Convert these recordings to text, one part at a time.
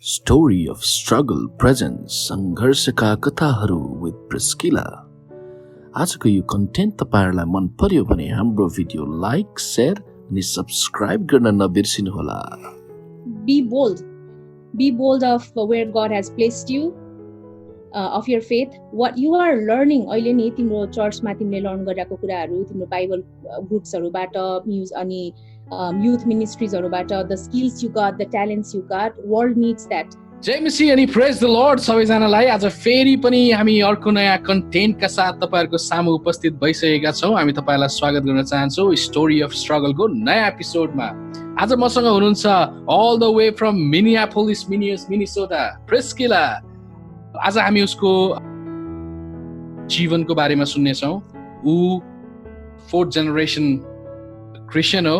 Story of struggle presents संघर्षका कथाहरू with Priscilla. आजको यो कन्टेन्ट तपाईहरुलाई मन पर्यो भने हाम्रो भिडियो लाइक, शेयर अनि सब्स्क्राइब गर्न नबिर्सिनुहोला. Be bold. Be bold of where God has placed you, of your faith. What you are learning, अहिले नि तिम्रो चर्चमा तिमीले लर्न गरेको कुराहरू, तिम्रो बाइबल ग्रुप्सहरुबाट, न्यूज अनि youth ministriesहरुबाट, the skills you got, the talents you got, world needs that. जय मसी अनि प्रेज द लर्ड सबैजनालाई. आज फेरि पनि हामी अर्को नयाँ कन्टेन्टका साथ तपाईहरुको सामु उपस्थित भइसकेका छौं. हामी तपाईलाई स्वागत गर्न चाहन्छौं स्टोरी अफ स्ट्रगलको नयाँ एपिसोडमा. आज मसँग हुनुहुन्छ all the way from Minneapolis, Minnesota, Priscilla. आज हामी उसको जीवनको बारेमा सुन्ने छौं. ऊ 4th generation क्रिस्चियन हो.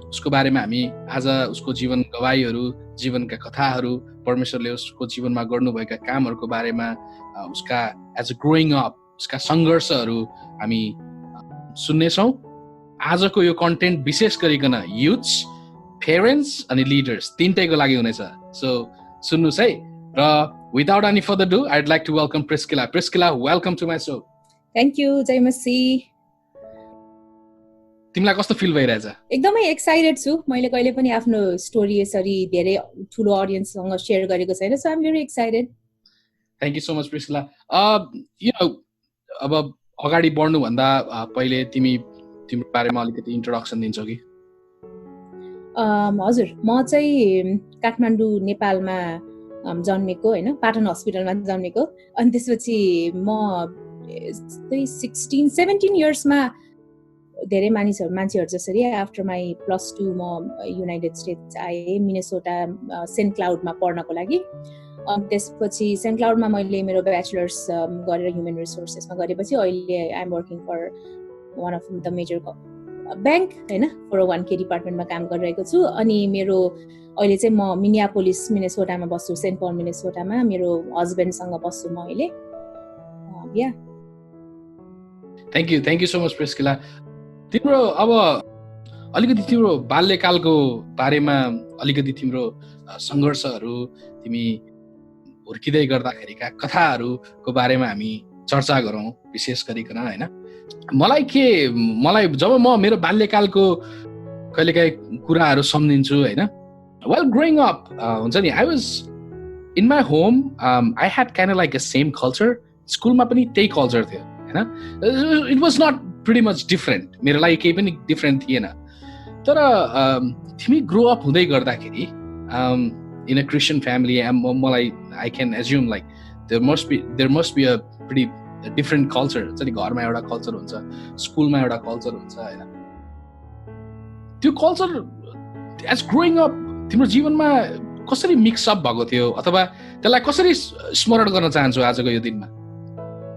उसको बारेमा हामी आज उसको जीवन गवाहीहरू, जीवनका कथाहरू, परमेश्वरले उसको जीवनमा गर्नुभएका कामहरूको बारेमा, उसका एज अ ग्रोइङ अप, उसका सङ्घर्षहरू हामी सुन्नेछौँ. आजको यो कन्टेन्ट विशेष गरिकन युथ्स, पेरेन्ट्स अनि लिडर्स तीनटैको लागि हुनेछ. सो सुन्नुहोस् है. र without any further do I'd like to welcome Priscilla. Priscilla, welcome to my show. Thank you. Jai Masih. तिमीलाई कस्तो फिल भइरहेछ? एकदमै एक्साइटेड छु. मैले कहिले पनि आफ्नो स्टोरी यसरी धेरै ठुलो ऑडियन्ससँग शेयर गरेको छैन. So I am very excited. Thank you so much Priscilla. अब अगाडि बढ्नु भन्दा पहिले तिम्रो बारेमा अलिकति इन्ट्रोडक्सन दिन्छौ कि? हजुर, म चाहिँ काठमाडौँ नेपालमा जन्मेको हैन, पाटन हस्पिटलमा जन्मेको. अनि त्यसपछि म 16-17 इयर्समा धेरै मान्छेहरू जसरी आफ्टर माई +2 म युनाइटेड स्टेट्स आएँ, मिनेसोटा सेन्ट क्लाउडमा पढ्नको लागि. अनि त्यसपछि सेन्ट क्लाउडमा मैले मेरो ब्याचलर्स गरेर ह्युमन रिसोर्सेसमा गरेपछि अहिले I am working for one of the major bank हैन, 401k डिपार्टमेन्टमा काम गरिरहेको छु. अनि मेरो अहिले चाहिँ म मिनियापोलिस मिनेसोटामा बस्छु, सेन्ट पल मिनेसोटामा. मेरो हस्बेन्डसँग बस्छु म अहिले. या thank you so much Priscilla. तिम्रो अब अलिकति तिम्रो बाल्यकालको बारेमा, अलिकति तिम्रो सङ्घर्षहरू, तिमी हुर्किँदै गर्दाखेरिका कथाहरूको बारेमा हामी चर्चा गरौँ विशेष गरिकन हैन. मलाई जब म मेरो बाल्यकालको कहिलेकाहीँ कुराहरू सम्झिन्छु हैन. वेल, ग्रोइङ अप हुन्छ नि, I was in my home, I had kind of like a same culture. स्कुलमा पनि त्यही कल्चर थियो हैन. It was not pretty much different. मेरो लागि केही पनि डिफरेन्ट थिएन. तर तिमी ग्रो अप हुँदै गर्दाखेरि इन अ क्रिस्चियन फ्यामिली, मलाई I can assume like there must be a pretty different culture हुन्छ नि. घरमा एउटा कल्चर हुन्छ, स्कुलमा एउटा कल्चर हुन्छ होइन. त्यो कल्चर एज ग्रोइङ अप तिम्रो जीवनमा कसरी मिक्सअप भएको थियो, अथवा त्यसलाई कसरी स्मरण गर्न चाहन्छु आजको यो दिनमा?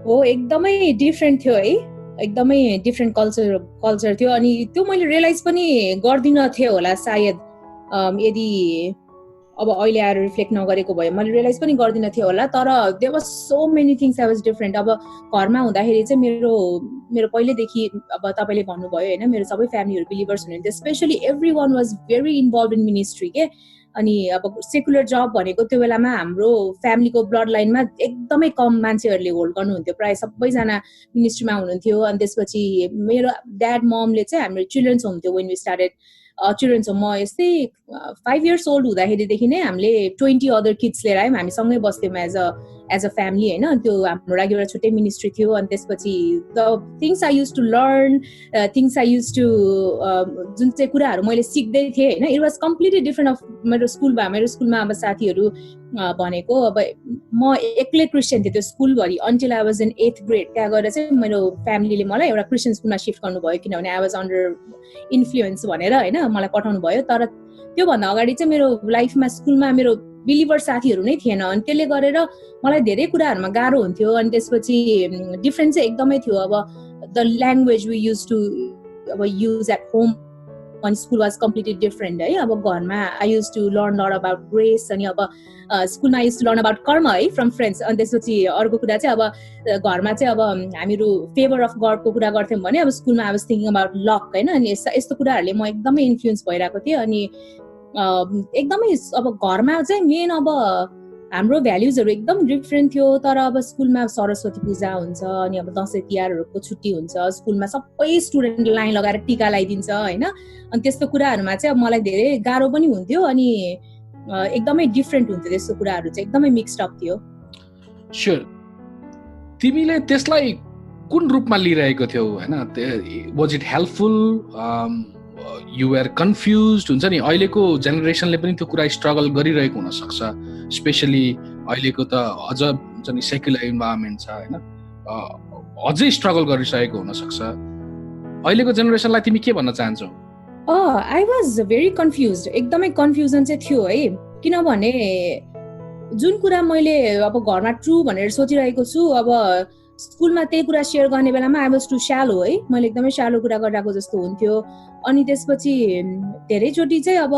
हो, एकदमै डिफरेन्ट थियो है. एकदमै डिफरेन्ट कल्चर थियो. अनि त्यो मैले रियलाइज पनि गर्दिनँ थियो होला सायद, यदि अब अहिले आएर रिफ्लेक्ट नगरेको भए मैले रियलाइज पनि गर्दिनँ थियो होला. तर there was so many things I was different. अब घरमा हुँदाखेरि चाहिँ मेरो पहिलेदेखि, अब तपाईँले भन्नुभयो होइन, मेरो सबै फ्यामिलीहरू बिलिभर्स हुनुहुन्थ्यो. Specially every one was very involve in ministry के. अनि अब सेकुलर जब भनेको त्यो बेलामा हाम्रो फ्यामिलीको ब्लड लाइनमा एकदमै कम मान्छेहरूले होल्ड गर्नुहुन्थ्यो. प्रायः सबैजना मिनिस्ट्रीमा हुनुहुन्थ्यो. अनि त्यसपछि मेरो ड्याड ममले चाहिँ हाम्रो चिल्ड्रेन्स होम थियो. When we started children's home, म यस्तै 5 years old हुँदाखेरिदेखि नै हामीले 20 अदर किड्स लिएर आयौँ. हामी सँगै बस्थ्यौँ एज अ फ्यामिली होइन. त्यो हाम्रो लागि एउटा छुट्टै मिनिस्ट्री थियो. अनि त्यसपछि the things I use to learn, things I use to, जुन चाहिँ कुराहरू मैले सिक्दै थिएँ होइन, it was completely different of मेरो स्कुलमा. अब साथीहरू भनेको, अब म एक्लै क्रिस्चियन थिएँ त्यो स्कुलभरि until I was in 8th grade. त्यहाँ गएर चाहिँ मेरो फ्यामिलीले मलाई एउटा क्रिस्चियन स्कुलमा सिफ्ट गर्नुभयो, किनभने आई वाज अन्डर इन्फ्लुएन्स भनेर होइन, मलाई पठाउनु भयो. तर त्योभन्दा अगाडि चाहिँ मेरो लाइफमा स्कुलमा मेरो बिलिभर साथीहरू नै थिएन. अनि त्यसले गरेर मलाई धेरै कुराहरूमा गाह्रो हुन्थ्यो. अनि त्यसपछि डिफरेन्स चाहिँ एकदमै थियो. अब the language we use to use at home अनि स्कुल वाज कम्प्लिटली डिफरेन्ट है. अब घरमा I use to learn lot about grace, अनि अब स्कुलमा I use to learn about karma है, फ्रम फ्रेन्ड्स. अनि त्यसपछि अर्को कुरा चाहिँ अब घरमा चाहिँ अब हामीहरू फेभर अफ गडको कुरा गर्थ्यौँ भने अब स्कुलमा I was thinking about lock होइन. अनि यस्तो कुराहरूले म एकदमै इन्फ्लुएन्स भइरहेको थिएँ. अनि एकदमै अब घरमा चाहिँ मेन अब हाम्रो भ्याल्युजहरू एकदम डिफ्रेन्ट थियो तर अब स्कुलमा सरस्वती पूजा हुन्छ अनि अब दसैँ तिहारहरूको छुट्टी हुन्छ स्कुलमा सबै स्टुडेन्ट लाइन लगाएर टिका लगाइदिन्छ होइन अनि त्यस्तो कुराहरूमा चाहिँ अब मलाई धेरै गाह्रो पनि हुन्थ्यो अनि एकदमै डिफ्रेन्ट हुन्थ्यो त्यस्तो कुराहरू चाहिँ एकदमै मिक्स्ड अप थियो स्योर तिमीले त्यसलाई कुन रूपमा लिइरहेको थियौ हैन was it helpful you are confused हुन्छ नि अहिलेको जेनेरेसनले पनि त्यो कुरा स्ट्रगल गरिरहेको हुन सक्छ स्पेशली अहिलेको त अझ हुन्छ नि सेक्युलर इन्भाइरोमेन्ट छ हैन अझै स्ट्रगल गरिरहेको हुन सक्छ अहिलेको जेनेरेसनलाई तिमी के भन्न चाहन्छौ आई वाज भेरी कन्फ्युज्ड एकदमै कन्फ्युजन चाहिँ थियो है किनभने जुन कुरा मैले अब घरमा ट्रु भनेर सोचिरहेको छु अब स्कुलमा त्यही कुरा सेयर गर्ने बेलामा आई वाज टु स्यालो है मैले एकदमै स्यालो कुरा गरिरहेको जस्तो हुन्थ्यो अनि त्यसपछि धेरैचोटि चाहिँ अब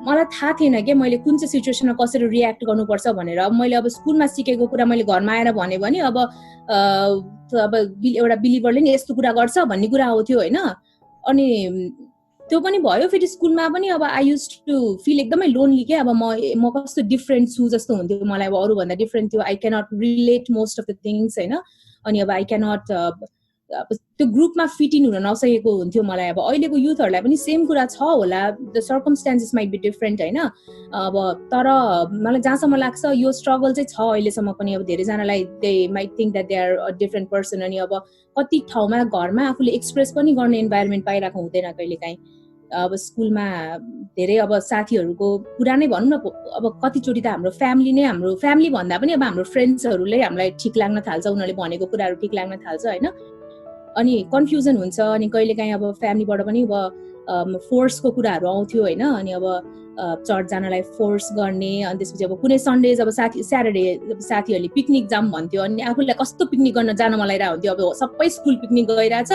मलाई थाहा थिएन कि मैले कुन चाहिँ सिचुएसनमा कसरी रियाक्ट गर्नुपर्छ भनेर अब मैले अब स्कुलमा सिकेको कुरा मैले घरमा आएर भने पनि अब एउटा बिलिभरले नि यस्तो कुरा गर्छ भन्ने कुरा आउँथ्यो होइन अनि त्यो पनि भयो फेरि स्कुलमा पनि अब आई युज टु फिल एकदमै लोन्ली के अब म कस्तो डिफ्रेन्ट छु जस्तो हुन्थ्यो मलाई अब अरूभन्दा डिफ्रेन्ट थियो I cannot relate most of the things होइन अनि अब आई क्यानट त्यो ग्रुपमा फिट इन हुन नसकेको हुन्थ्यो मलाई अब अहिलेको युथहरूलाई पनि सेम कुरा छ होला the circumstances might be different होइन अब तर मलाई जहाँसम्म लाग्छ यो स्ट्रगल चाहिँ छ अहिलेसम्म पनि अब धेरैजनालाई they might think that they are a different person अनि अब कति ठाउँमा घरमा आफूले एक्सप्रेस पनि गर्ने इन्भाइरोमेन्ट पाइरहेको हुँदैन कहिलेकाहीँ अब स्कुलमा धेरै अब साथीहरूको कुरा नै भनौँ न अब कतिचोटि त हाम्रो फ्यामिली भन्दा पनि अब हाम्रो फ्रेन्ड्सहरूले हामीलाई ठिक लाग्न थाल्छ उनीहरूले भनेको कुराहरू ठिक लाग्न थाल्छ होइन अनि कन्फ्युजन हुन्छ अनि कहिलेकाहीँ अब फ्यामिलीबाट पनि अब फोर्सको कुराहरू आउँथ्यो होइन अनि अब चर्च जानलाई फोर्स गर्ने अनि त्यसपछि अब कुनै सन्डेज अब स्याटरडे साथीहरूले पिकनिक जाम भन्थ्यो अनि आफूलाई कस्तो पिकनिक गर्न जान मलाई हुन्थ्यो अब सबै स्कुल पिकनिक गइरहेछ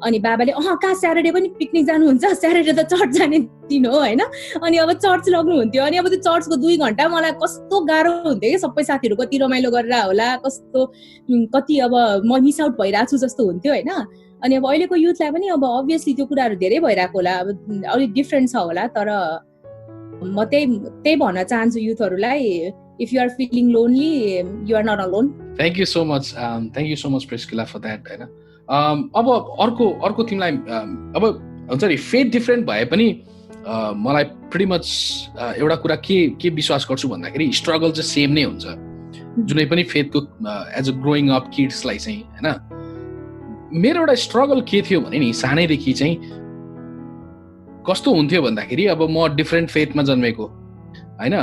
अनि बाबाले कहाँ स्याटरडे पनि पिकनिक जानुहुन्छ स्याटरडे त चर्च जाने दिन हो होइन अनि अब चर्च लग्नुहुन्थ्यो अनि अब त्यो चर्चको 2 घन्टा मलाई कस्तो गाह्रो हुन्थ्यो कि सबै साथीहरू कति रमाइलो गरेर होला कति अब म मिस आउट भइरहेको छु जस्तो हुन्थ्यो होइन अनि अब अहिलेको युथलाई पनि अब अभियसली त्यो कुराहरू धेरै भइरहेको होला अब अलिक डिफ्रेन्ट छ होला तर म त्यही भन्न चाहन्छु युथहरूलाई if you are feeling lonely you are not alone thank you so much Priscilla for that होइन अब अर्को तिमीलाई अब हुन्छ नि फेथ डिफ्रेन्ट भए पनि मलाई प्रिटी मच एउटा कुरा के विश्वास गर्छु भन्दाखेरि स्ट्रगल चाहिँ सेम नै हुन्छ जुनै पनि फेथको एज अ ग्रोइङ अप किड्सलाई चाहिँ होइन मेरो एउटा स्ट्रगल के थियो भने नि सानैदेखि चाहिँ कस्तो हुन्थ्यो भन्दाखेरि अब म डिफ्रेन्ट फेथमा जन्मेको होइन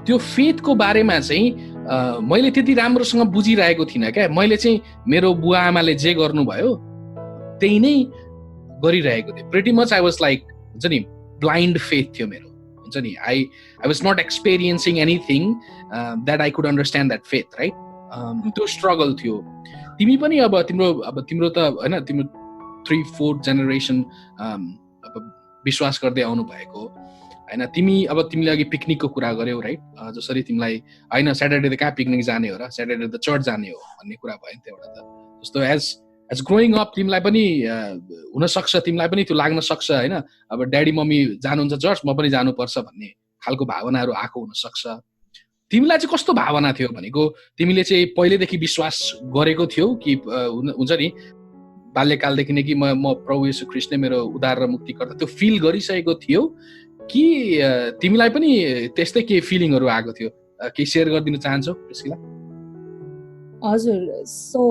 त्यो फेथको बारेमा चाहिँ मैले त्यति राम्रोसँग बुझिरहेको थिइनँ क्या मैले चाहिँ मेरो बुवा आमाले जे गर्नुभयो त्यही नै गरिरहेको थिएँ pretty much I was like हुन्छ नि ब्लाइन्ड फेथ थियो मेरो हुन्छ नि I was not experiencing anything that I could understand that faith right त्यो स्ट्रगल थियो तिमी पनि अब तिम्रो त होइन तिम्रो 3-4 जेनेरेसन विश्वास गर्दै आउनु भएको होइन तिमीले अघि पिकनिकको कुरा गर्यौ राइट जसरी तिमीलाई होइन स्याटरडे त कहाँ पिकनिक जाने हो र स्याटरडे त चर्च जाने हो भन्ने कुरा भयो नि त एउटा त जस्तो एज ग्रोइङ अप तिमीलाई पनि हुनसक्छ तिमीलाई पनि त्यो लाग्न सक्छ होइन अब ड्याडी मम्मी जानुहुन्छ चर्च म पनि जानुपर्छ भन्ने खालको भावनाहरू आएको हुनसक्छ तिमीलाई चाहिँ कस्तो भावना थियो भनेको तिमीले चाहिँ पहिलेदेखि विश्वास गरेको थियौ कि हुन्छ नि बाल्यकालदेखि नै कि म प्रभु येशू ख्रीष्ट नै मेरो उद्धार र मुक्तिकर्ता त्यो फिल गरिसकेको थियो कि तिमीलाई पनि त्यस्तै के फिलिङहरू आएको थियो के शेयर गरिदिन चाहन्छौ प्रिस्किला हजुर सो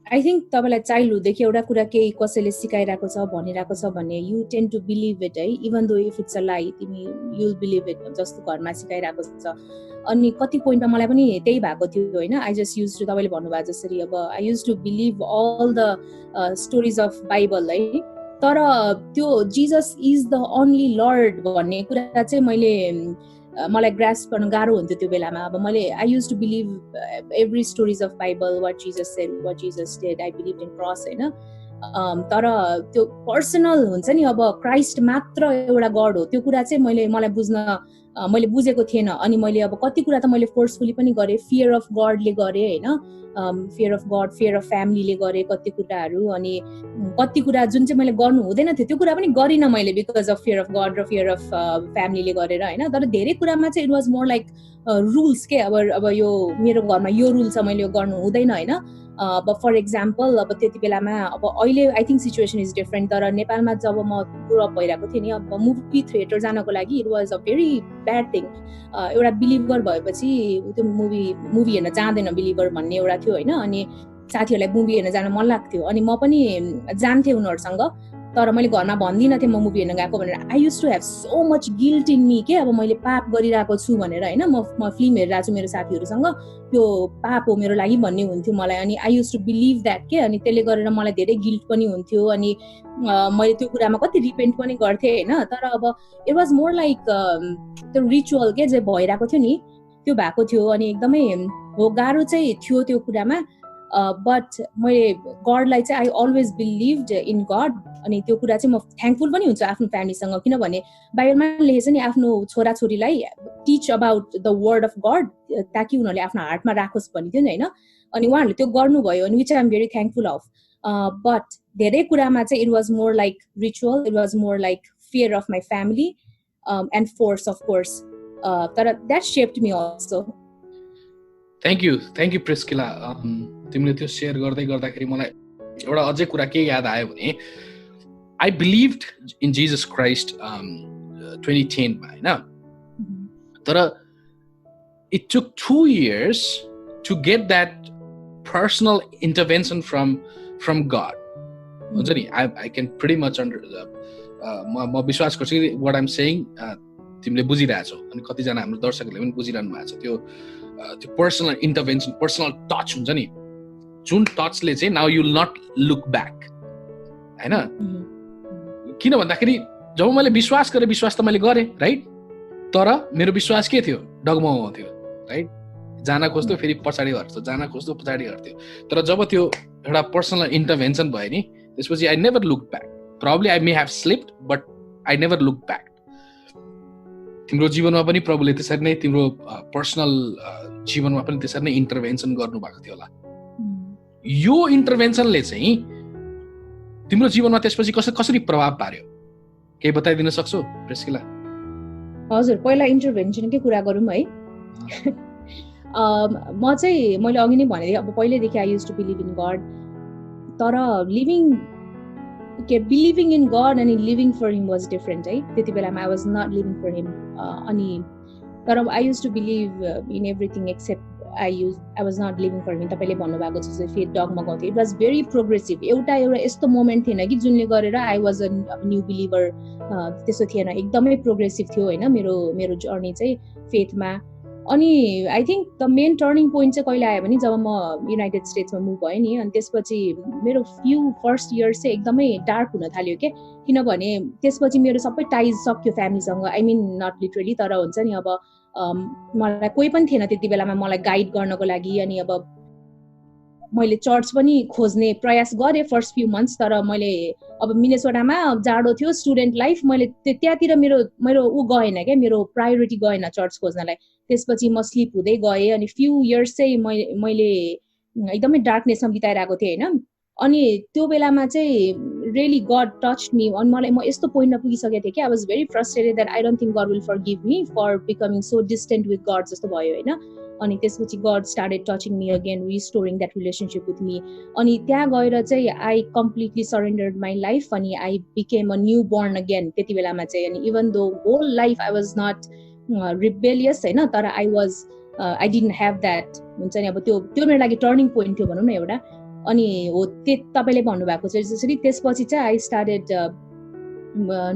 आई थिङ्क तपाईँलाई चाइल्डहुडदेखि एउटा कुरा केही कसैले सिकाइरहेको छ भनिरहेको छ भने you tend to believe it है even though if it's a लाई तिमी युल बिलिभ इट जस्तो घरमा सिकाइरहेको छ अनि कति पोइन्टमा मलाई पनि त्यही भएको थियो होइन आई जस्ट युज टु तपाईँले भन्नुभएको जसरी अब I use to believe all the stories of Bible है तर त्यो Jesus is the only lord भन्ने कुरा चाहिँ मलाई ग्रास्प गर्न गाह्रो हुन्थ्यो त्यो बेलामा अब मैले I use to believe every stories of Bible what Jesus said what Jesus did I believe in cross होइन तर त्यो पर्सनल हुन्छ नि अब क्राइस्ट मात्र एउटा गड हो त्यो कुरा चाहिँ मलाई बुझ्न मैले बुझेको थिएन अनि मैले अब कति कुरा त मैले फोर्सफुली पनि गरेँ फियर अफ गडले गरेँ हैन fear of God fear of फ्यामिलीले गरेँ कति कुराहरू अनि कति कुरा जुन चाहिँ मैले गर्नु हुँदैन थियो त्यो कुरा पनि गरिनँ मैले because of fear of God र फियर अफ फ्यामिलीले गरेर हैन तर धेरै कुरामा चाहिँ it was more like rules के अब यो मेरो घरमा यो रुल छ मैले यो गर्नु हुँदैन हैन अब फर एक्जाम्पल अब त्यति बेलामा अब अहिले I think situation is different तर नेपालमा जब म ग्रो अप भइरहेको थिएँ नि अब मुभी थिएटर जानको लागि it was a very bad thing एउटा बिलिभर भएपछि त्यो मुभी हेर्न जाँदैन बिलिभर भन्ने एउटा थियो होइन अनि साथीहरूलाई मुभी हेर्न जान मन लाग्थ्यो अनि म पनि जान्थेँ उनीहरूसँग तर मैले घरमा भन्दिनँ थिएँ म मुभी हेर्न गएको भनेर I use to have so much guilt in me के अब मैले पाप गरिरहेको छु भनेर होइन म फिल्म हेरिरहेको छु मेरो साथीहरूसँग त्यो पाप हो मेरो लागि भन्ने हुन्थ्यो मलाई अनि I use to believe that के अनि त्यसले गरेर मलाई धेरै गिल्ट पनि हुन्थ्यो अनि मैले त्यो कुरामा कति रिपेन्ट पनि गर्थेँ होइन तर अब इट वाज मोर लाइक त्यो रिचुअल के जे भइरहेको थियो नि त्यो भएको थियो अनि एकदमै हो गाह्रो चाहिँ थियो त्यो कुरामा बट मैले गडलाई चाहिँ I always believed in God अनि त्यो कुरा चाहिँ म थ्याङ्कफुल पनि हुन्छु आफ्नो फ्यामिलीसँग किनभने बाइबलमा लेखेको छ नि आफ्नो छोराछोरीलाई teach about the word of God ताकि उनीहरूले आफ्नो हार्टमा राखोस् भन्ने थियो नि होइन अनि उहाँहरूले त्यो गर्नुभयो अनि which I am very thankful of but धेरै कुरामा चाहिँ it was more like ritual it was more like fear of my family and force of course तर that shaped me also thank you Priscilla तिमीले त्यो share गर्दै गर्दाखेरि मलाई एउटा अझै कुरा के याद आयो भने I believed in Jesus Christ 2010 मा होइन तर it took 2 years to get that personal intervention from God हुन्छ नि I can pretty much म विश्वास गर्छु कि what I'm saying तिमीले बुझिरहेछौ अनि कतिजना हाम्रो दर्शकहरूले पनि बुझिरहनु भएको छ त्यो पर्सनल इन्टरभेन्सन पर्सनल टच हुन्छ नि जुन टचले चाहिँ now you will not look back होइन किन भन्दाखेरि जब मैले विश्वास त मैले गरेँ राइट तर मेरो विश्वास के थियो डगमगाउ थियो राइट जान खोज्थ्यो फेरि पछाडि हट्थ्यो जान खोज्थ्यो पछाडि हट्थ्यो तर जब त्यो एउटा पर्सनल इन्टरभेन्सन भयो नि त्यसपछि I never look back probably I may have slipped but I never look back तिम्रो जीवनमा पनि प्रभुले त्यसरी नै तिम्रो पर्सनल जीवनमा पनि त्यसरी नै इन्टरभेन्सन गर्नुभएको थियो होला यो इन्टरभेन्सनले चाहिँ तिम्रो जीवनमा त्यसपछि कसरी प्रभाव पार्यो केही बताइदिन सक्छौ प्रिस्किला हजुर पहिला इन्टरभेन्सनकै कुरा गरौँ है म चाहिँ मैले अघि नै भनेँ अब पहिल्यैदेखि I use to believe in God तर बिलिभिङ इन गड अनि living for him was different है त्यति बेलामा I was not living for him अनि तर I use to believe in everything except I was not living for him तपाईँले भन्नुभएको छ फेरि डगमगाउँथ्यो इट वाज भेरी प्रोग्रेसिभ एउटा यस्तो मोमेन्ट थिएन कि जुनले गरेर I was a new believer त्यस्तो थिएन एकदमै प्रोग्रेसिभ थियो होइन मेरो जर्नी चाहिँ फेथमा अनि I think the main turning point चाहिँ कहिले आयो भने जब म युनाइटेड स्टेट्समा मुभ भएँ नि अनि त्यसपछि मेरो फर्स्ट इयर्स चाहिँ एकदमै डार्क हुन थाल्यो क्या किनभने त्यसपछि मेरो सबै टाइज सक्यो फ्यामिलीसँग आई मिन नट लिटरली तर हुन्छ नि अब मलाई कोही पनि थिएन त्यति बेलामा मलाई गाइड गर्नको लागि अनि अब मैले चर्च पनि खोज्ने प्रयास गरेँ फर्स्ट फ्यु मन्थ्स तर मैले अब मिनेसोटामा जाडो थियो स्टुडेन्ट लाइफ मैले त्यहाँतिर मेरो ऊ गएन क्या मेरो प्रायोरिटी गएन चर्च खोज्नलाई त्यसपछि म स्लिप हुँदै गएँ अनि फ्यु इयर्स चाहिँ मैले एकदमै डार्कनेसमा बिताइरहेको थिएँ होइन अनि त्यो बेलामा चाहिँ रियली गड टच्ड मी अनि म यस्तो पोइन्टमा पुगिसकेको थिएँ कि I was very frustrated that I don't think God will forgive me for becoming so distant with God जस्तो भयो होइन अनि त्यसपछि God started touching me again restoring that relationship with me अनि त्यहाँ गएर चाहिँ I completely surrendered my life अनि I became a new born again त्यति बेलामा चाहिँ अनि even though whole life I was not rebellious होइन तर आई डिडन्ट ह्याभ द्याट हुन्छ नि अब त्यो मेरो लागि टर्निङ पोइन्ट थियो भनौँ न एउटा अनि हो तपाईँले भन्नुभएको चाहिँ जसरी त्यसपछि चाहिँ I started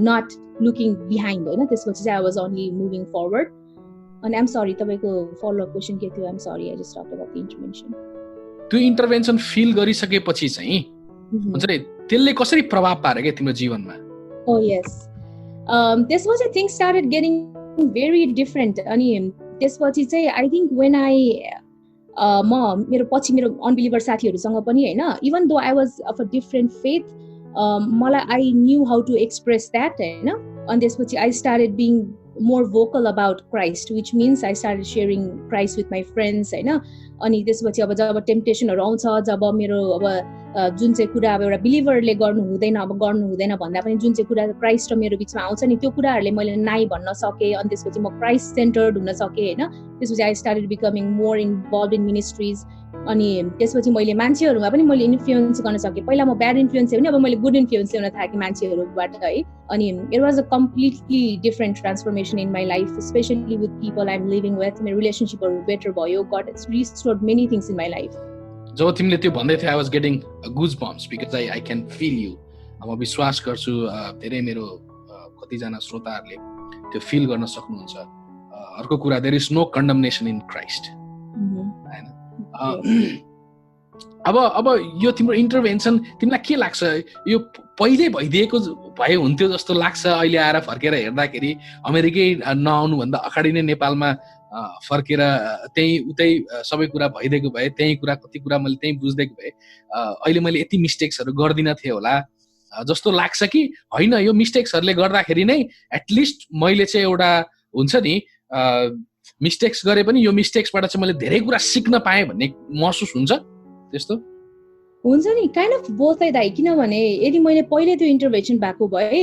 not looking behind होइन त्यसपछि चाहिँ I was only moving forward अनि आइम सरी तपाईँको फलोअप क्वेसन के थियो I'm sorry I just talked about the intervention त्यो इन्टरभेन्सन फिल गरिसकेपछि चाहिँ हुन्छ नि त्यसले कसरी प्रभाव पार्यो क्या तिम्रो जीवनमा ओ यस त्यसपछि things started getting very different अनि त्यसपछि चाहिँ आई थिङ्क वेन मेरो अनबिलिभर साथीहरूसँग पनि होइन even though I was of a different faith मलाई I knew how to express that होइन अनि त्यसपछि I started being more vocal about Christ, which means I started sharing Christ with my friends, हैन. अनि त्यसपछि अब जब टेम्पटेसनहरु आउँछ, जब मेरो अब जुन चाहिँ कुरा अब एउटा बिलिभरले गर्नु हुँदैन, अब गर्नु हुँदैन भन्दा पनि जुन चाहिँ कुरा क्राइस्ट र मेरो बिचमा आउँछ नि, त्यो कुराहरुले मैले नाइ भन्न सके. अनि त्यसपछि म क्राइस्ट सेन्टर्ड हुन सके, हैन. त्यसपछि I started becoming more involved in ministries. अनि त्यसपछि मैले मान्छेहरुमा पनि मैले इन्फ्लुएन्स गर्न सके. पहिला म ब्याड इन्फ्लुएन्स थियो भने अब मैले गुड इन्फ्लुएन्स ल्याउन थाके मान्छेहरुबाट, है. अनि it was a completely different transformation in my life, especially with people I'm living with. My relationship was better भयो. God has restored many things in my life. जब तिमीले त्यो भन्दै थियौ, I was getting goosebumps because I can feel you. म विश्वास गर्छु धेरै मेरो कतिजना श्रोताहरूले त्यो फिल गर्न सक्नुहुन्छ. अर्को कुरा, there is no condemnation in Christ. अब यो तिम्रो इन्टरभेन्सन तिमीलाई के लाग्छ, यो पहिले भइदिएको भए हुन्थ्यो जस्तो लाग्छ अहिले आएर फर्केर हेर्दाखेरि? अमेरिकै नआउनु भन्दा अगाडि नै नेपालमा फर्केर त्यही उतै सबै कुरा भइदिएको भए, त्यही कुरा कति कुरा मैले त्यही बुझ्दैको भए अहिले मैले यति मिस्टेक्सहरु गर्दिन थिए होला जस्तो लाग्छ कि हैन, यो मिस्टेक्सहरुले गर्दाखेरि नै एटलिस्ट मैले चाहिँ एउटा हुन्छ नि मिस्टेक्स गरे पनि यो मिस्टेक्सबाट चाहिँ मैले धेरै कुरा सिक्न पाएँ भन्ने महसुस हुन्छ? त्यस्तो हुन्छ नि, काइन्ड अफ बोथ है दाइ. किनभने यदि मैले पहिले त्यो इन्टरभेन्सन भएको भए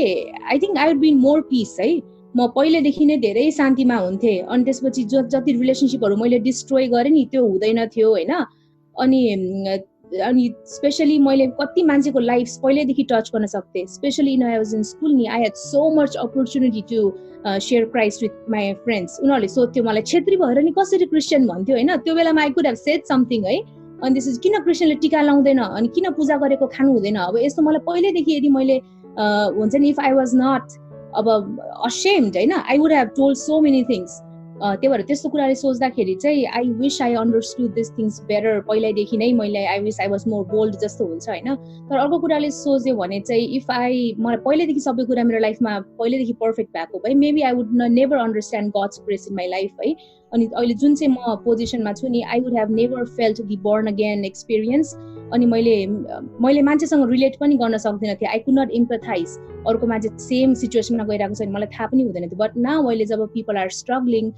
I think I would be more peace, है. म पहिलेदेखि नै धेरै शान्तिमा हुन्थे. अनि त्यसपछि जति रिलेसनशिपहरु मैले डिस्ट्रोय गरे नि त्यो हुँदैन थियो, हैन. अनि स्पेशली मैले कति मान्छेको लाइफ पहिलेदेखि टच गर्न सक्थे. Specially in I was in school नि, I had so much opportunity to share Christ with my friends. उनीहरूले सोध्थ्यो मलाई, छेत्री भएर नि कसरी क्रिस्चियन भन्थ्यो, हैन. त्यो बेलामा I could have shed something, है. अनि त्यसपछि किन क्रिस्चियनले टीका लाउँदैन, अनि किन पूजा गरेको खानु हुँदैन. अब यस्तो मलाई पहिलेदेखि यदि मैले हुन्छ नि, इफ आई वाज नट अब ashamed, हैन, I would have told so many things. त्यही भएर त्यस्तो कुराले सोच्दाखेरि चाहिँ I wish I understood these things better. पहिल्यैदेखि नै मैले I wish I was more bold जस्तो हुन्छ, हैन. तर अर्को कुराले सोच्यो भने चाहिँ if मलाई पहिलेदेखि सबै कुरा मेरो लाइफमा पहिलेदेखि पर्फेक्ट भएको भए maybe I would never understand God's grace in my life, है. अनि अहिले जुन चाहिँ म पोजिसनमा छु नि, I would have never felt the born again experience. अनि मैले मान्छेसँग रिलेट पनि गर्न सक्दिन थिएँ. I could not empathize. अर्को मान्छे सेम सिचुएसनमा गइरहेको छ भने मलाई थाहा पनि हुँदैन थियो. बट नाउ अहिले जब people are struggling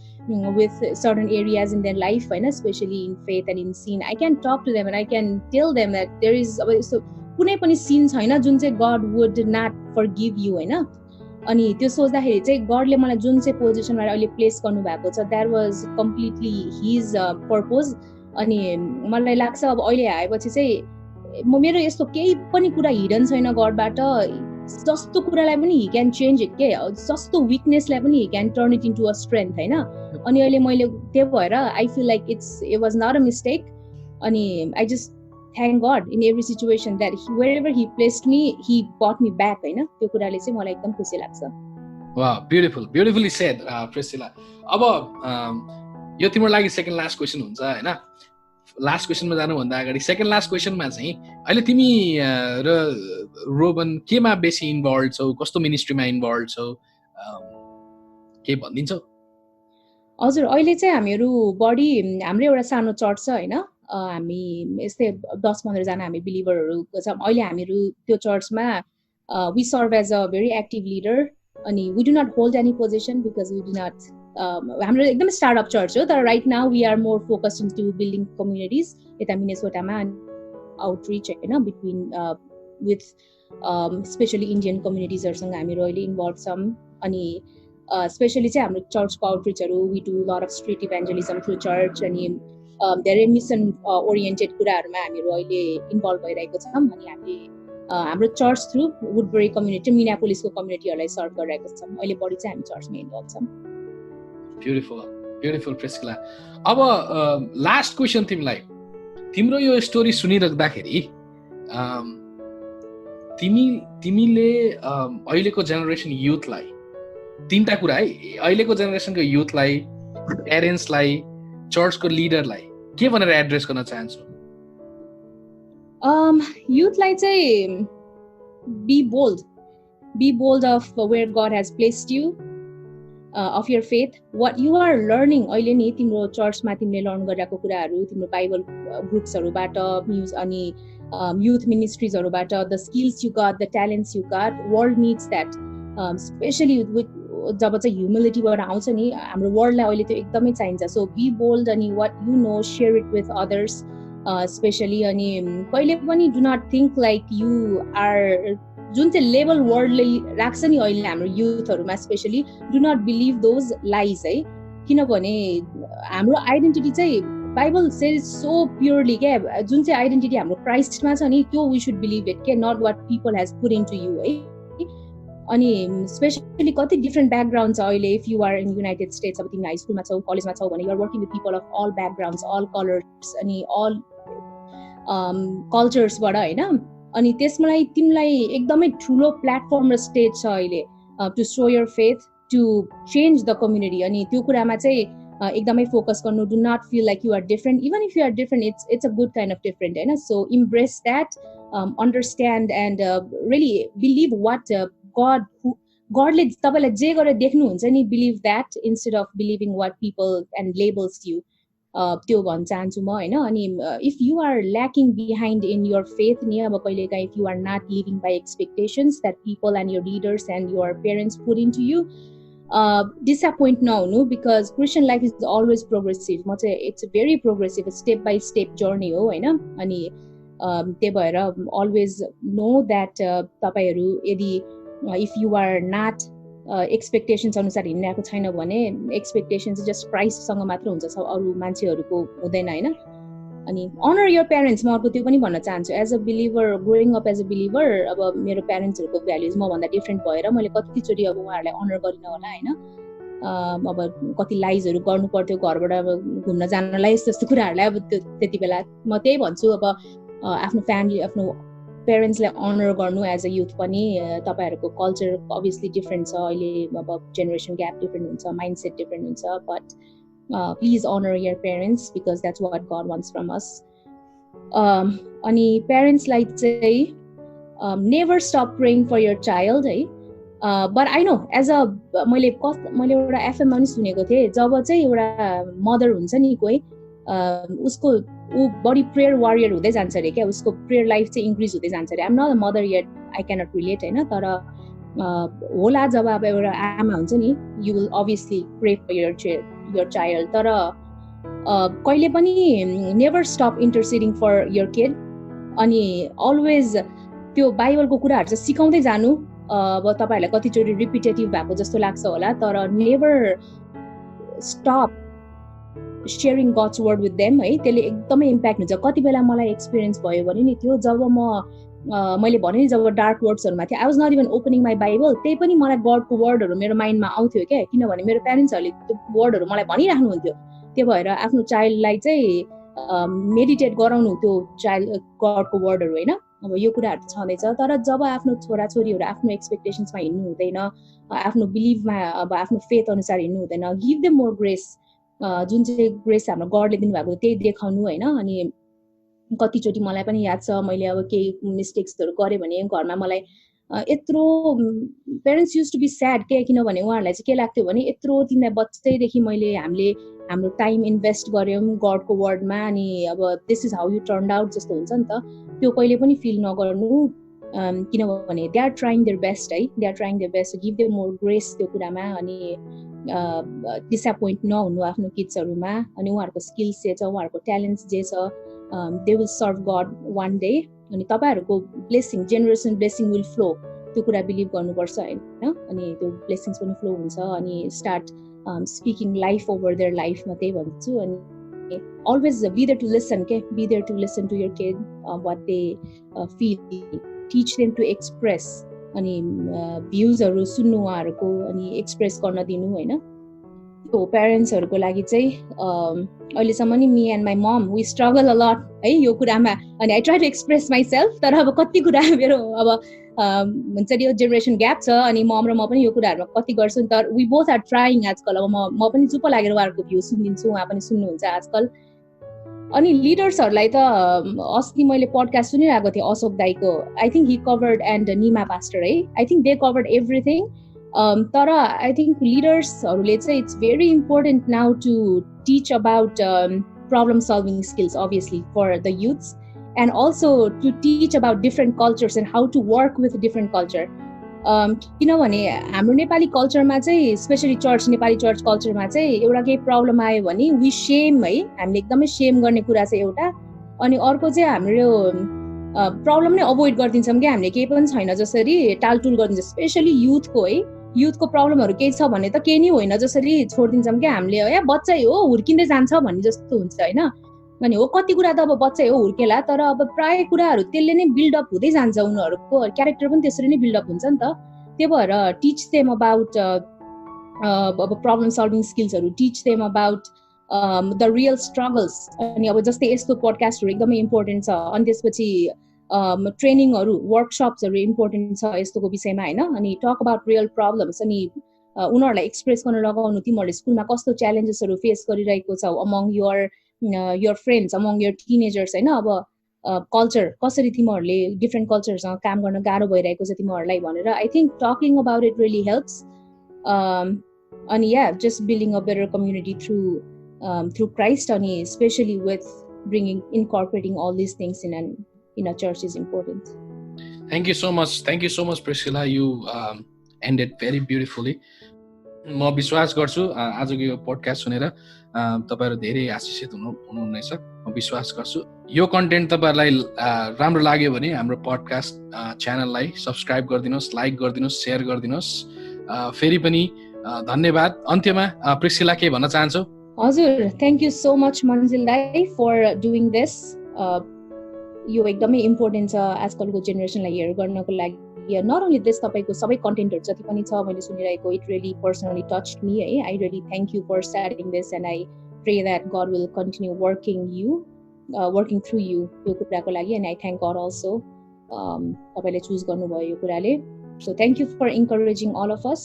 with certain areas in their life, हैन, especially in faith and in sin, I can talk to them and I can tell them that there is अब यस्तो कुनै पनि sin छैन जुन चाहिँ God would not forgive you, हैन. अनि त्यो सोच्दाखेरि चाहिँ गडले मलाई जुन चाहिँ पोजिसनमा अहिले प्लेस गर्नु भएको छ, that was completely his purpose. अनि मलाई लाग्छ अब अहिले आएपछि चाहिँ मेरो यस्तो केही पनि कुरा हिडन छैन गडबाट. जस्तो कुरालाई पनि he can change it, के जस्तो विकनेसलाई पनि he can turn it into a strength, हैन. अनि अहिले मैले त्यो भएर I feel like it was not a mistake. अनि I just thank God in every situation that wherever he placed me, he brought me back, हैन. त्यो कुराले चाहिँ मलाई एकदम खुसी लाग्छ. Wow, beautifully said, Priscilla. अब यो तिम्रो लागि सेकेन्ड लास्ट क्वेसन हुन्छ, हैन. लास्ट क्वेसनमा जानुभन्दा अगाडि सेकेन्ड लास्ट क्वेसनमा चाहिँ अहिले तिमी र रोबन केमा बेसी इन्भल्भ छौ, कस्तो मिनिस्ट्रीमा इन्भल्भ छौ, के भनिदिन्छौ? हजुर, अहिले चाहिँ हामीहरू बढी हाम्रो एउटा सानो चर्च छ, हैन. हामी यस्तै 10-15 जना हामी बिलिभरहरू छौँ. अहिले हामीहरू त्यो चर्चमा we serve as a very active leader. अनि we do not hold any position because we do not हाम्रो एकदम स्टार्टअप चर्च हो. तर right now we are more focused into building communities यता मिनेसोटामा, आउटरिच, हैन, बिट्विन विथ स्पेशली इन्डियन कम्युनिटिजहरूसँग हामीहरू अहिले इन्भल्भ छौँ. अनि स्पेशली चाहिँ हाम्रो चर्चको आउटरिचहरू, we do lot of street evangelism through church. अनि धेरै मिसन ओरिएन्टेड कुराहरूमा हामीहरू अहिले इन्भल्भ भइरहेको छौँ. अनि हामीले हाम्रो चर्च थ्रु वुडबरी कम्युनिटी, मिनियापोलिसको कम्युनिटीहरूलाई सर्भ गरिरहेको छौँ. अहिले बढी चाहिँ हामी चर्चमा इन्भल्भ छौँ. Beautiful Priscilla. अब लास्ट क्वेसन तिमीलाई, तिम्रो यो स्टोरी सुनिराख्दाखेरि तिमीले अहिलेको जेनेरेसन युथलाई तीनटा कुरा है, अहिलेको जेनेरेसनको युथलाई, प्यारेन्ट्सलाई, चर्चको लिडरलाई के भनेर एड्रेस गर्न चाहन्छु? युथलाई चाहिँ be bold of where God has placed you, of your faith, what you are learning. अहिले नि तिम्रो चर्चमा तिमीले लर्न गरिरहेको कुराहरू, तिम्रो बाइबल ग्रुप्सहरूबाट, अनि youth ministriesहरूबाट, the skills you got, the talents you got, world needs that. Especially with जब चाहिँ ह्युमिलिटीबाट आउँछ नि हाम्रो वर्ल्डलाई अहिले त्यो एकदमै चाहिन्छ सो बी बोल्ड अनि what you know share it with others specially अनि कहिले पनि do not think like you are जुन चाहिँ लेभल वर्ल्डले राख्छ नि अहिले हाम्रो युथहरूमा specially do not believe those lies है किनभने हाम्रो आइडेन्टिटी चाहिँ बाइबल सेज सो प्योरली क्या जुन चाहिँ आइडेन्टिटी हाम्रो क्राइस्टमा छ नि त्यो वी सुड बिलिभ इट के not what people has put in to you है अनि स्पेसली कति डिफ्रेन्ट ब्याकग्राउन्ड छ अहिले if you are in United States अब तिमी हाई स्कुलमा छौ कलेजमा छौ भने you're working with people of all backgrounds all colours अनि अल कल्चर्सबाट होइन अनि त्यसमा तिमीलाई एकदमै ठुलो प्लेटफर्म र स्टेज छ अहिले to show your faith to change the community अनि त्यो कुरामा चाहिँ एकदमै फोकस गर्नु do not feel like you are different even if you are different it's a good kind of different होइन so embrace that understand and really believe what गडले तपाईँलाई जे गरेर देख्नुहुन्छ नि believe that instead of believing what people and labels you त्यो भन्न चाहन्छु म होइन अनि if you are lacking behind in your faith नि अब कहिलेकाहीँ if you are not living by expectations that people and your leaders and your parents put in to you disappoint नहुनु because Christian life is always progressive म चाहिँ it's very progressive step by step journey हो होइन अनि त्यही भएर always no that तपाईँहरू यदि if you are not expectations अनुसार हिँडिरहेको छैन भने एक्सपेक्टेसन्स जस्ट क्राइस्टसँग मात्र हुन्छ अरू मान्छेहरूको हुँदैन होइन अनि अनर यर प्यारेन्ट्स म अर्को त्यो पनि भन्न चाहन्छु as a believer growing up as a believer अब मेरो प्यारेन्ट्सहरूको भ्याल्युज मभन्दा डिफ्रेन्ट भएर मैले कतिचोटि अब उहाँहरूलाई अनर गरिनँ होला होइन अब कति लाइजहरू गर्नु पर्थ्यो घरबाट अब घुम्न जानलाई यस्तो यस्तो कुराहरूलाई अब त्यति बेला म त्यही भन्छु अब आफ्नो फ्यामिली आफ्नो पेरेन्ट्सलाई अनर गर्नु एज अ युथ पनि तपाईँहरूको कल्चर अभियसली डिफ्रेन्ट छ अहिले अब जेनेरेसन ग्याप डिफ्रेन्ट हुन्छ माइन्ड सेट डिफ्रेन्ट हुन्छ but please honour your parents because that's what God wants from us अनि पेरेन्ट्सलाई चाहिँ never stop praying for your child है but I know as a मैले एउटा एफएममा पनि सुनेको थिएँ जब चाहिँ एउटा मदर हुन्छ नि कोही उसको ऊ बडी प्रेयर वारियर हुँदै जान्छ अरे क्या उसको प्रेयर लाइफ चाहिँ इन्क्रिज हुँदै जान्छ अरे I'm not a mother yet I cannot relate होइन तर होला जब अब एउटा आमा हुन्छ नि you will obviously pray for your child तर कहिले पनि never stop interceding for your kid अनि अलवेज त्यो बाइबलको कुराहरू चाहिँ सिकाउँदै जानु अब तपाईँहरूलाई कतिचोटि रिपिटेटिभ भएको जस्तो लाग्छ होला तर never stop sharing gods word with them है त्यसले एकदमै इम्प्याक्ट हुन्छ कति बेला मलाई एक्सपिरियन्स भयो भने नि त्यो जब मैले भने नि जब डार्क वर्ड्सहरूमा थिएँ I was not even opening my Bible त्यही पनि मलाई गडको वर्डहरू मेरो माइन्डमा आउँथ्यो क्या किनभने मेरो प्यारेन्ट्सहरूले त्यो वर्डहरू मलाई भनिराख्नुहुन्थ्यो त्यो भएर आफ्नो चाइल्डलाई चाहिँ मेडिटेट गराउनु त्यो चाइल्ड गडको वर्डहरू होइन अब यो कुराहरू छँदैछ तर जब आफ्नो छोराछोरीहरू आफ्नो एक्सपेक्टेसन्समा हिँड्नु हुँदैन आफ्नो बिलिभमा अब आफ्नो फेथ अनुसार हिँड्नु हुँदैन गिभ देम मोर ग्रेस जुन चाहिँ ग्रेस हाम्रो गडले दिनुभएको त्यही देखाउनु होइन अनि कतिचोटि मलाई पनि याद छ मैले अब केही मिस्टेक्सहरू गरेँ भने घरमा मलाई यत्रो parents use to be sad के किनभने उहाँहरूलाई चाहिँ के लाग्थ्यो भने यत्रो तिमीलाई बच्चैदेखि हामीले हाम्रो टाइम इन्भेस्ट गऱ्यौँ गडको वर्डमा अनि अब this is how you turn out जस्तो हुन्छ नि त त्यो कहिले पनि फिल नगर्नु किनभने they are trying their best है they are trying their best give them more grace त्यो कुरामा अनि डिसएपोइन्ट नहुनु आफ्नो किड्सहरूमा अनि उहाँहरूको स्किल्स जे छ उहाँहरूको ट्यालेन्ट्स जे छ they will serve God one day अनि तपाईँहरूको blessing generation blessing will flow त्यो कुरा बिलिभ गर्नुपर्छ होइन अनि त्यो ब्लेसिङ्स पनि फ्लो हुन्छ अनि start speaking life over there लाइफमा त्यही भन्छु अनि always be there to listen be there to listen to your kid what they feel teach them to express अनि भ्युजहरू सुन्नु उहाँहरूको अनि एक्सप्रेस गर्न दिनु होइन त्यो पेरेन्ट्सहरूको लागि चाहिँ अहिलेसम्म नि me and my mom we struggle a lot है यो कुरामा अनि I try to express myself तर अब कति कुरा मेरो अब हुन्छ नि यो जेनेरेसन ग्याप छ अनि मम र म पनि यो कुराहरूमा कति गर्छु नि तर वी बोथ आर ट्राइङ आजकल अब म पनि चुप्प लागेर उहाँहरूको भ्यू सुनिदिन्छु उहाँ पनि सुन्नुहुन्छ आजकल अनि लिडर्सहरूलाई त अस्ति मैले पडकास्ट सुनिरहेको थिएँ अशोक दाईको I think he covered and Nima pastor है I think they covered everything तर आई थिङ्क लिडर्सहरूले चाहिँ it's very important now to teach about problem solving skills obviously for the youths and also to teach about different cultures and how to work with different culture किनभने हाम्रो नेपाली कल्चरमा चाहिँ specially Nepali church कल्चरमा चाहिँ एउटा केही प्रब्लम आयो भने वी सेम है, हामीले एकदमै सेम गर्ने कुरा चाहिँ एउटा, अनि अर्को चाहिँ हाम्रो प्रब्लम नै अभोइड गरिदिन्छौँ कि हामीले केही पनि छैन जसरी टालटुल गरिदिन्छ, स्पेसली युथको है, युथको प्रब्लमहरू केही छ भने त केही नै होइन जसरी छोडिदिन्छौँ कि हामीले, है बच्चै हो हुर्किँदै जान्छ भन्ने जस्तो हुन्छ होइन। अनि हो कति कुरा त अब बच्चै हो हुर्केला, तर अब प्राय कुराहरू त्यसले नै बिल्डअप हुँदै जान्छ, उनीहरूको क्यारेक्टर पनि त्यसरी नै बिल्डअप हुन्छ नि त। त्यही भएर टिच देम अबाउट अब प्रब्लम सल्भिङ स्किल्सहरू, teach them about the real struggles. अनि अब जस्तै यस्तो पोडकास्टहरू एकदमै इम्पोर्टेन्ट छ, अनि त्यसपछि ट्रेनिङहरू वर्कसप्सहरू इम्पोर्टेन्ट छ यस्तोको विषयमा होइन। अनि टक अबाउट रियल प्रब्लम्स, अनि उनीहरूलाई एक्सप्रेस गर्न लगाउनु, तिमीहरूले स्कुलमा कस्तो च्यालेन्जेसहरू फेस गरिरहेको छौ among your friends, among your teenagers होइन। अब कल्चर कसरी तिमीहरूले डिफ्रेन्ट कल्चरसँग काम गर्न गाह्रो भइरहेको छ तिमीहरूलाई भनेर, I think talking about it really helps. अनि या just building a better community through Christ, अनि specially with bringing incorporating all this things in a church is important. Thank you so much Priscilla, you ended very beautifully. म विश्वास गर्छु आजको यो podcast सुनेर तपाईहरु धेरै आशिषित हुनुहुनेछ, म विश्वास गर्छु। यो कन्टेन्ट तपाईहरुलाई राम्रो लाग्यो भने हाम्रो पोडकास्ट च्यानललाई सब्स्क्राइब गरिदिनुस्, लाइक गरिदिनुस्, शेयर गरिदिनुस्। फेरि पनि धन्यवाद। अन्त्यमा प्रिस्किला के भन्न चाहन्छौ? हजुर, थ्यांक यू सो मच मन्जिल दाइ फर डुइङ दिस। यो एकदमै इम्पोर्टेन्ट छ आजकलको जेनेरेसनलाई हेयर गर्नको लागि। नट ओन्ली दिस, तपाईको सबै कन्टेन्टहरु जति पनि छ मैले सुनिरहेको, it really personally touched me है। I really thank you for starting this and I pray that God will continue working through you यो कुराको लागि। And I thank God also तपाईले चुज गर्नुभयो यो कुराले। So thank you for encouraging all of us.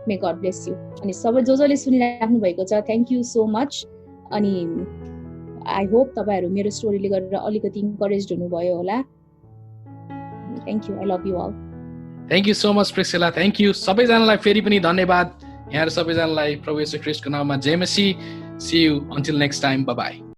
May God bless you. अनि सबै जसले सुनिराख्नु भएको छ थ्यांक यू सो मच। अनि आई होप तपाईहरु मेरो स्टोरीले गरेर अलिकति इन्करेज्ड हुनुभयो होला। Thank you. I love you all. Thank you so much Priscilla. Thank you सबैजनालाई फेरि पनि धन्यवाद। यहाँ सबैजनालाई प्रभु येशू ख्रीष्टको नाममा जय मसीह। See you until next time. Bye bye.